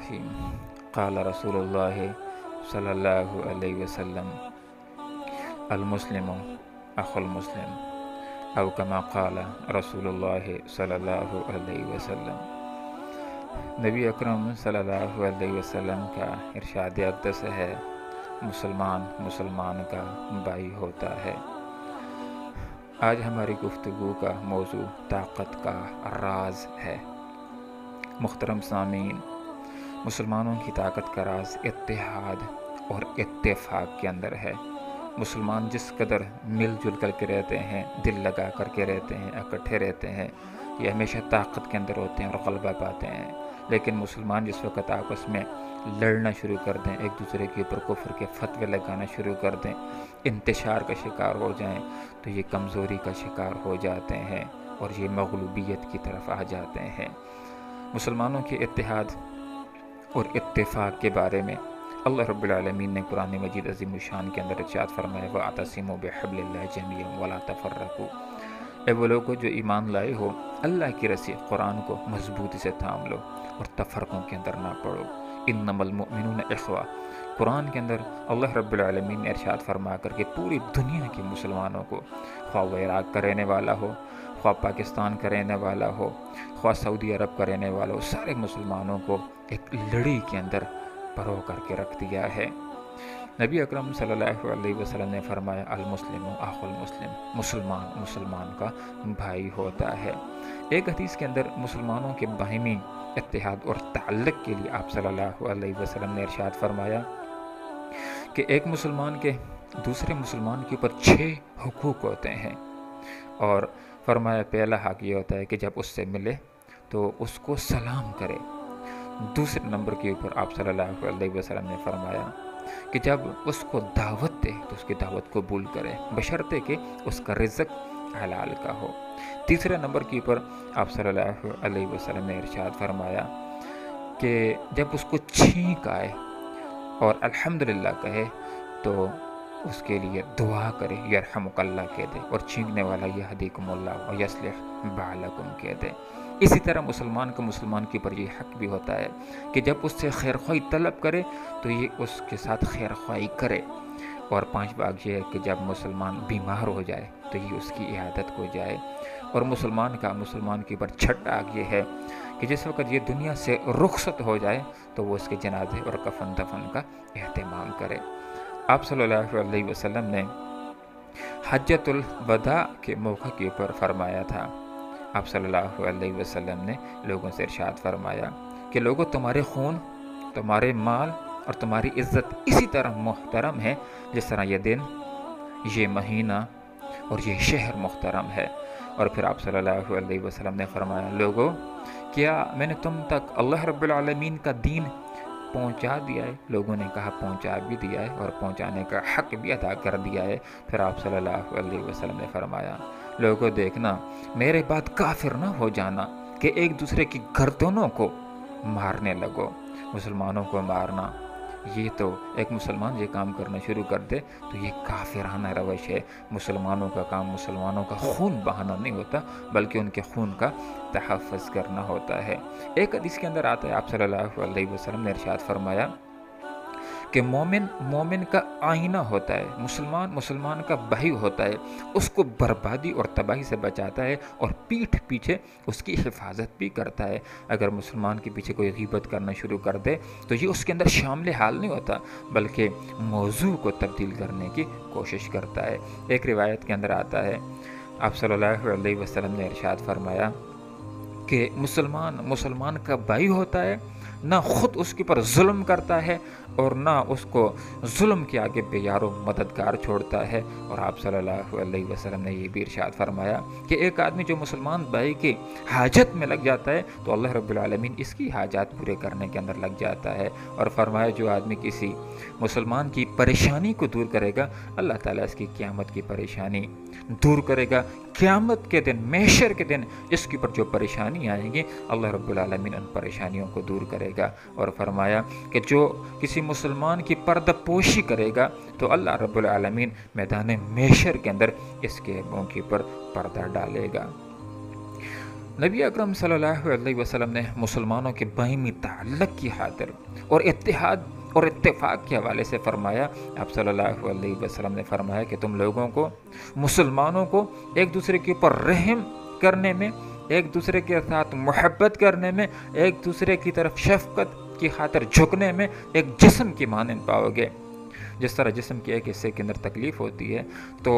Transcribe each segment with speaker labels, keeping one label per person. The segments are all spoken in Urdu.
Speaker 1: الرحیم قال رسول اللہ صلی اللہ علیہ وسلم المسلم اخو المسلم او کما قال رسول اللہ صلی اللہ علیہ وسلم۔ نبی اکرم صلی اللہ علیہ وسلم کا ارشاد اقدس ہے، مسلمان مسلمان کا بھائی ہوتا ہے۔ آج ہماری گفتگو کا موضوع طاقت کا راز ہے۔ محترم سامعین، مسلمانوں کی طاقت کا راز اتحاد اور اتفاق کے اندر ہے۔ مسلمان جس قدر مل جل کر کے رہتے ہیں، دل لگا کر کے رہتے ہیں، اکٹھے رہتے ہیں، یہ ہمیشہ طاقت کے اندر ہوتے ہیں اور غلبہ پاتے ہیں۔ لیکن مسلمان جس وقت آپس میں لڑنا شروع کر دیں، ایک دوسرے کے اوپر کفر کے فتوے لگانا شروع کر دیں، انتشار کا شکار ہو جائیں، تو یہ کمزوری کا شکار ہو جاتے ہیں اور یہ مغلوبیت کی طرف آ جاتے ہیں۔ مسلمانوں کے اتحاد اور اتفاق کے بارے میں اللہ رب العالمین نے قرآن مجید عظیم الشان کے اندر ارشاد فرمایا، وَاعْتَصِمُوا بِحَبْلِ اللَّهِ جَمِيعًا وَلَا تَفَرَّقُوا۔ اے وہ لوگوں جو ایمان لائے ہو، اللہ کی رسی قرآن کو مضبوطی سے تھام لو اور تفرقوں کے اندر نہ پڑو۔ انما المؤمنون اخوہ، قرآن کے اندر اللہ رب العالمین نے ارشاد فرما کر کے پوری دنیا کے مسلمانوں کو، خواہ وہ عراق کا رہنے والا ہو، خواہ پاکستان کا رہنے والا ہو، خواہ سعودی عرب کا رہنے والا ہو، سارے مسلمانوں کو ایک لڑی کے اندر پرو کر کے رکھ دیا ہے۔ نبی اکرم صلی اللہ علیہ وسلم نے فرمایا، المسلم اخو المسلم، مسلمان مسلمان کا بھائی ہوتا ہے۔ ایک حدیث کے اندر مسلمانوں کے باہمی اتحاد اور تعلق کے لیے آپ صلی اللہ علیہ وسلم نے ارشاد فرمایا کہ ایک مسلمان کے دوسرے مسلمان کے اوپر 6 حقوق ہوتے ہیں، اور فرمایا پہلا حق یہ ہوتا ہے کہ جب اس سے ملے تو اس کو سلام کرے۔ دوسرے نمبر کے اوپر آپ صلی اللہ علیہ وسلم نے فرمایا کہ جب اس کو دعوت دے تو اس کی دعوت قبول کرے، بشرطے کہ اس کا رزق حلال کا ہو۔ تیسرے نمبر کے اوپر آپ صلی اللہ علیہ وسلم نے ارشاد فرمایا کہ جب اس کو چھینک آئے اور الحمدللہ کہے تو اس کے لیے دعا کرے، یرحمک اللہ کہہ دے، اور چھینکنے والا یہدیکم اللہ و یصلح بالکم کہہ دے۔ اسی طرح مسلمان کا مسلمان کے اوپر یہ حق بھی ہوتا ہے کہ جب اس سے خیر خواہی طلب کرے تو یہ اس کے ساتھ خیر خواہی کرے۔ اور 5 بات یہ ہے کہ جب مسلمان بیمار ہو جائے تو یہ اس کی عیادت کو جائے۔ اور مسلمان کے اوپر چھٹا حق یہ ہے کہ جس وقت یہ دنیا سے رخصت ہو جائے تو وہ اس کے جنازے اور کفن دفن کا اہتمام کرے۔ آپ صلی اللہ علیہ وسلم نے حجۃ الوداع کے موقع کے اوپر فرمایا تھا، آپ صلی اللہ علیہ وسلم نے لوگوں سے ارشاد فرمایا کہ لوگوں، تمہارے خون، تمہارے مال اور تمہاری عزت اسی طرح محترم ہے جس طرح یہ دن، یہ مہینہ اور یہ شہر محترم ہے۔ اور پھر آپ صلی اللہ علیہ وسلم نے فرمایا، لوگوں، کیا میں نے تم تک اللہ رب العالمین کا دین پہنچا دیا ہے؟ لوگوں نے کہا پہنچا بھی دیا ہے اور پہنچانے کا حق بھی ادا کر دیا ہے۔ پھر آپ صلی اللہ علیہ وسلم نے فرمایا، لوگوں دیکھنا، میرے بعد کافر نہ ہو جانا کہ ایک دوسرے کی گردنوں کو مارنے لگو۔ مسلمانوں کو مارنا، یہ تو ایک مسلمان یہ کام کرنا شروع کر دے تو یہ کافرانہ روش ہے۔ مسلمانوں کا کام مسلمانوں کا خون بہانا نہیں ہوتا، بلکہ ان کے خون کا تحفظ کرنا ہوتا ہے۔ ایک حدیث کے اندر آتا ہے، آپ صلی اللہ علیہ وسلم نے ارشاد فرمایا کہ مومن کا آئینہ ہوتا ہے، مسلمان کا بھائی ہوتا ہے، اس کو بربادی اور تباہی سے بچاتا ہے اور پیٹھ پیچھے اس کی حفاظت بھی کرتا ہے۔ اگر مسلمان کے پیچھے کوئی غیبت کرنا شروع کر دے تو یہ اس کے اندر شامل حال نہیں ہوتا، بلکہ موضوع کو تبدیل کرنے کی کوشش کرتا ہے۔ ایک روایت کے اندر آتا ہے، آپ صلی اللہ علیہ وسلم نے ارشاد فرمایا کہ مسلمان کا بھائی ہوتا ہے، نہ خود اس کے پر ظلم کرتا ہے اور نہ اس کو ظلم کے آگے بے یار و مددگار چھوڑتا ہے۔ اور آپ صلی اللہ علیہ وسلم نے یہ بھی ارشاد فرمایا کہ ایک آدمی جو مسلمان بھائی کی حاجت میں لگ جاتا ہے تو اللہ رب العالمین اس کی حاجات پورے کرنے کے اندر لگ جاتا ہے۔ اور فرمایا جو آدمی کسی مسلمان کی پریشانی کو دور کرے گا، اللہ تعالیٰ اس کی قیامت کی پریشانی دور کرے گا۔ قیامت کے دن، محشر کے دن اس کے اوپر جو پریشانی آئیں گی، اللہ رب العالمین ان پریشانیوں کو دور کرے گا۔ اور فرمایا کہ جو کسی مسلمان کی پردہ پوشی کرے گا تو اللہ رب العالمین میدان محشر کے اندر اس کے منہ کے اوپر پردہ ڈالے گا۔ نبی اکرم صلی اللہ علیہ وسلم نے مسلمانوں کے باہمی تعلق کی خاطر اور اتحاد اور اتفاق کے حوالے سے فرمایا، آپ صلی اللہ علیہ وسلم نے فرمایا کہ تم لوگوں کو، مسلمانوں کو ایک دوسرے کے اوپر رحم کرنے میں، ایک دوسرے کے ساتھ محبت کرنے میں، ایک دوسرے کی طرف شفقت کی خاطر جھکنے میں ایک جسم کی مانند پاؤ گے۔ جس طرح جسم کے ایک حصے کے اندر تکلیف ہوتی ہے تو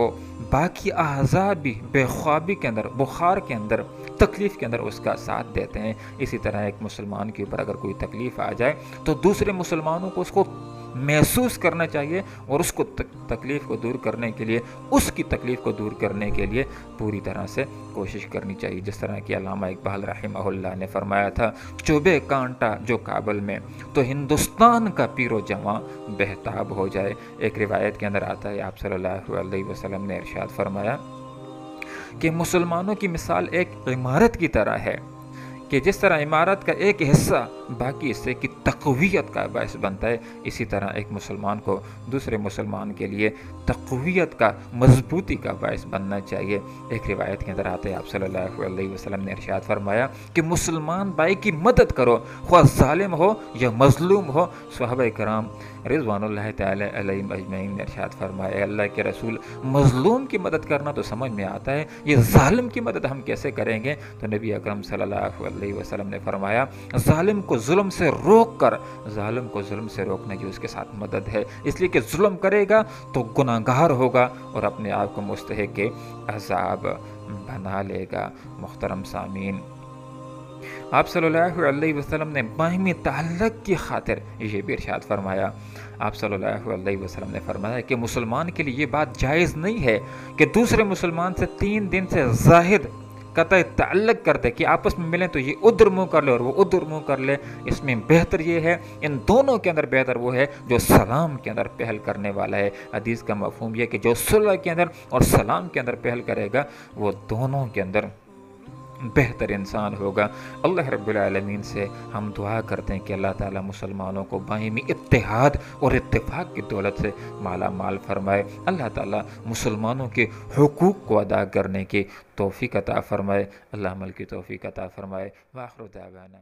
Speaker 1: باقی اعضاء بھی بے خوابی کے اندر، بخار کے اندر، تکلیف کے اندر اس کا ساتھ دیتے ہیں، اسی طرح ایک مسلمان کے اوپر اگر کوئی تکلیف آ جائے تو دوسرے مسلمانوں کو اس کو محسوس کرنا چاہیے اور اس کو تکلیف کو دور کرنے کے لیے، اس کی تکلیف کو دور کرنے کے لیے پوری طرح سے کوشش کرنی چاہیے۔ جس طرح کہ علامہ اقبال رحمہ اللہ نے فرمایا تھا، چوبے کانٹا جو کابل میں تو ہندوستان کا پیر و جواں بہتاب ہو جائے۔ ایک روایت کے اندر آتا ہے، آپ صلی اللہ علیہ وسلم نے ارشاد فرمایا کہ مسلمانوں کی مثال ایک عمارت کی طرح ہے کہ جس طرح عمارت کا ایک حصہ باقی حصے کی تقویت کا باعث بنتا ہے، اسی طرح ایک مسلمان کو دوسرے مسلمان کے لیے تقویت کا، مضبوطی کا باعث بننا چاہیے۔ ایک روایت کے اندر آتے ہیں، آپ صلی اللہ علیہ وسلم نے ارشاد فرمایا کہ مسلمان بھائی کی مدد کرو، خواہ ظالم ہو یا مظلوم ہو۔ صحابہ کرام رضوان اللہ تعالی علیہم اجمعین نے ارشاد فرمایا، اللہ کے رسول، مظلوم کی مدد کرنا تو سمجھ میں آتا ہے، یہ ظالم کی مدد ہم کیسے کریں گے؟ تو نبی اکرم صلی اللہ علیہ وسلم نے فرمایا، ظالم کو ظلم سے روک کر، ظالم کو ظلم سے روکنا یہ اس کے ساتھ مدد ہے، اس لیے کہ ظلم کرے گا تو گناہگار ہوگا اور اپنے آپ کو مستحق عذاب بنا لے گا۔ محترم سامعین، آپ صلی اللہ علیہ وسلم نے باہمی تعلق کی خاطر یہ بھی ارشاد فرمایا، آپ صلی اللہ علیہ وسلم نے فرمایا کہ مسلمان کے لیے یہ بات جائز نہیں ہے کہ دوسرے مسلمان سے 3 دن سے زائد قطع تعلق کر دے کہ آپس میں ملیں تو یہ ادھر منہ کر لے اور وہ ادھر منہ کر لے۔ اس میں بہتر یہ ہے، ان دونوں کے اندر بہتر وہ ہے جو سلام کے اندر پہل کرنے والا ہے۔ حدیث کا مفہوم یہ کہ جو صلح کے اندر اور سلام کے اندر پہل کرے گا وہ دونوں کے اندر بہتر انسان ہوگا۔ اللہ رب العالمین سے ہم دعا کرتے ہیں کہ اللہ تعالیٰ مسلمانوں کو باہمی اتحاد اور اتفاق کی دولت سے مالا مال فرمائے۔ اللہ تعالیٰ مسلمانوں کے حقوق کو ادا کرنے کی توفیق عطا فرمائے۔ اللہ عمل کی توفیق عطا فرمائے۔ وآخر دعوانا